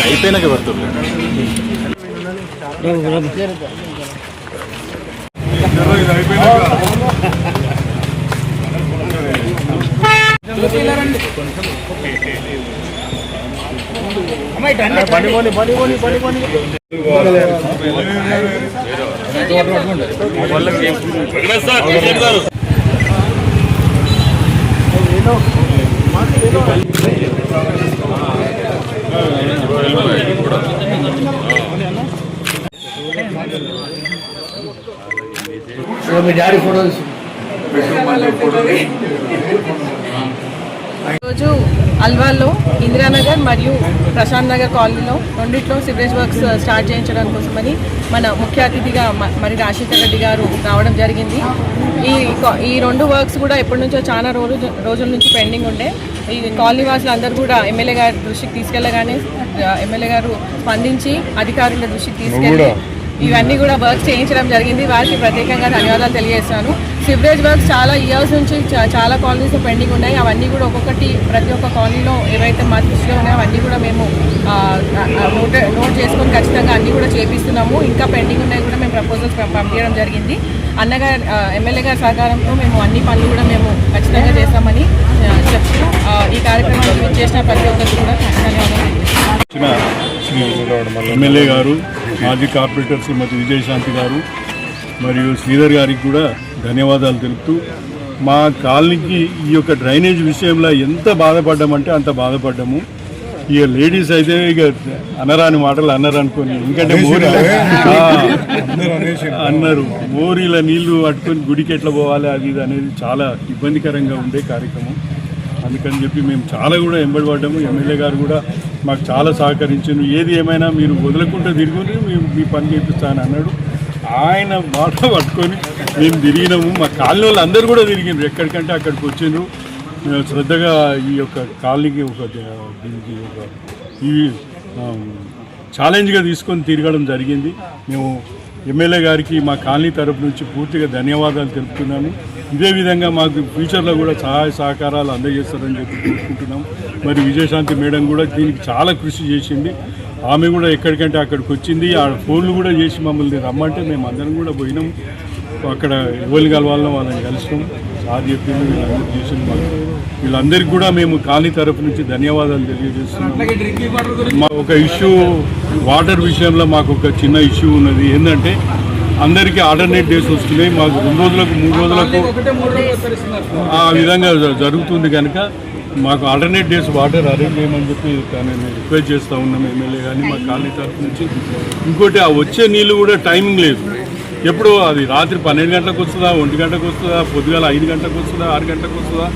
అయిపోయినాక పడుతుంది. రోజు అల్వాల్లో ఇందిరానగర్ మరియు ప్రశాంత్ నగర్ కాలనీలో రెండిట్లో సివరేజ్ వర్క్స్ స్టార్ట్ చేయించడం కోసమని మన ముఖ్య అతిథిగా మరి రాజశేఖర్ రెడ్డి గారు రావడం జరిగింది. ఈ రెండు వర్క్స్ కూడా ఎప్పటి నుంచో చాలా రోజుల నుంచి పెండింగ్ ఉండే. ఈ కాలనీ వాసులు అందరూ కూడా ఎమ్మెల్యే గారి దృష్టికి తీసుకెళ్లగానే ఎమ్మెల్యే గారు స్పందించి అధికారుల దృష్టికి తీసుకెళ్ళి ఇవన్నీ కూడా వర్క్స్ చేయించడం జరిగింది. వారికి ప్రత్యేకంగా ధన్యవాదాలు తెలియజేస్తాను. సివరేజ్ వర్క్స్ చాలా ఇయర్స్ నుంచి చాలా కాలనీస్ పెండింగ్ ఉన్నాయి. అవన్నీ కూడా ఒక్కొక్కటి ప్రతి ఒక్క కాలనీలో ఏవైతే మా దృష్టిలో ఉన్నాయో అవన్నీ కూడా మేము నోట్ చేసుకొని ఖచ్చితంగా అన్నీ కూడా చేపిస్తున్నాము. ఇంకా పెండింగ్ ఉన్నాయి కూడా మేము ప్రపోజల్స్ పంపించడం జరిగింది. అన్నగారు ఎమ్మెల్యే గారి సహకారంతో మేము అన్ని పనులు కూడా మేము ఖచ్చితంగా చేస్తామని చెప్తూ ఈ కార్యక్రమాన్ని చేసిన ప్రతి ఒక్కరికి కూడా ధన్యవాదాలు. ఎమ్మెల్యే గారు, మాజీ కార్పొరేటర్ శ్రీమతి విజయశాంతి గారు మరియు శ్రీధర్ గారికి కూడా ధన్యవాదాలు తెలుపుతూ, మా కాలనీకి ఈ యొక్క డ్రైనేజ్ విషయంలో ఎంత బాధపడ్డామంటే అంత బాధపడ్డాము. ఇక లేడీస్ అయితే ఇక అనరాని మాటలు అన్నారు అనుకోని, ఎందుకంటే అన్నారు మోరీల నీళ్లు పట్టుకొని గుడికి ఎట్లా పోవాలి అది ఇది అనేది చాలా ఇబ్బందికరంగా ఉండే కార్యక్రమం. అందుకని చెప్పి మేము చాలా కూడా ఎంబడిపడ్డాము. ఎమ్మెల్యే గారు కూడా మాకు చాలా సహకరించారు. ఏది ఏమైనా మీరు వదలకుండా తిరుగుని మీ పని చేపిస్తానని అన్నాడు. ఆయన మాట పట్టుకొని మేము తిరిగినాము. మా కాలనీ వాళ్ళు అందరూ కూడా తిరిగినారు, ఎక్కడికంటే అక్కడికి వచ్చిండ్రు. శ్రద్ధగా ఈ యొక్క కాలనీకి దీనికి ఈ ఛాలెంజ్గా తీసుకొని తిరగడం జరిగింది. మేము ఎమ్మెల్యే గారికి మా కాలనీ తరపు నుంచి పూర్తిగా ధన్యవాదాలు తెలుపుతున్నాము. ఇదే విధంగా మాకు ఫ్యూచర్లో కూడా సహాయ సహకారాలు అందజేస్తారని చెప్పి కోరుకుంటున్నాం. మరి విజయశాంతి మేడం కూడా దీనికి చాలా కృషి చేసింది. ఆమె కూడా ఎక్కడికంటే అక్కడికి వచ్చింది. ఆ ఫోన్లు కూడా చేసి మమ్మల్ని రమ్మంటే మేము అందరం కూడా పోయినాం. అక్కడ ఎవరిని కలవాలనో వాళ్ళని కలిసినాం. సార్ చెప్పింది వీళ్ళందరూ చేసింది. మాకు వీళ్ళందరికీ కూడా మేము కాలనీ తరపు నుంచి ధన్యవాదాలు తెలియజేస్తున్నాం. మా ఒక ఇష్యూ వాటర్ విషయంలో మాకు ఒక చిన్న ఇష్యూ ఉన్నది. ఏంటంటే అందరికీ ఆల్టర్నేట్ డేస్ వస్తున్నాయి. మాకు 2 రోజులకు 3 రోజులకు ఆ విధంగా జరుగుతుంది. కనుక మాకు ఆల్టర్నేట్ డేస్ వాటర్ అరేంజ్ చేయమని చెప్పి నేను రిక్వెస్ట్ చేస్తూ ఉన్నాం ఎమ్మెల్యే కానీ మా కాలనీ తరఫు నుంచి. ఇంకోటి ఆ వచ్చే నీళ్ళు కూడా టైమింగ్ లేదు. ఎప్పుడు అది రాత్రి 12 గంటలకు వస్తుందా, 1 గంటకు వస్తుందా, పొద్దుగాల 5 గంటలకు వస్తుందా, 6 గంటలకు వస్తుందా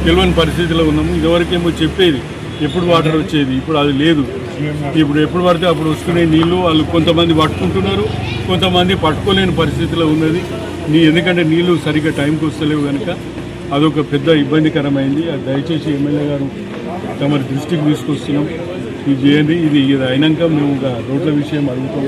తెలియని పరిస్థితిలో ఉన్నాము. ఇదివరకేమో చెప్పేది ఎప్పుడు వాటర్ వచ్చేది, ఇప్పుడు అది లేదు. ఇప్పుడు ఎప్పుడు పడితే అప్పుడు వస్తున్నాయి నీళ్ళు. వాళ్ళు కొంతమంది పట్టుకుంటున్నారు, కొంతమంది పట్టుకోలేని పరిస్థితిలో ఉన్నది. ఎందుకంటే నీళ్ళు సరిగ్గా టైంకి వస్తలేవు కనుక అదొక పెద్ద ఇబ్బందికరమైంది. అది దయచేసి ఎమ్మెల్యే గారు తమరి దృష్టికి తీసుకొస్తున్నాం. ఇది చేయండి. ఇది అయినాక మేము రోడ్ల విషయం అడుగుతాం.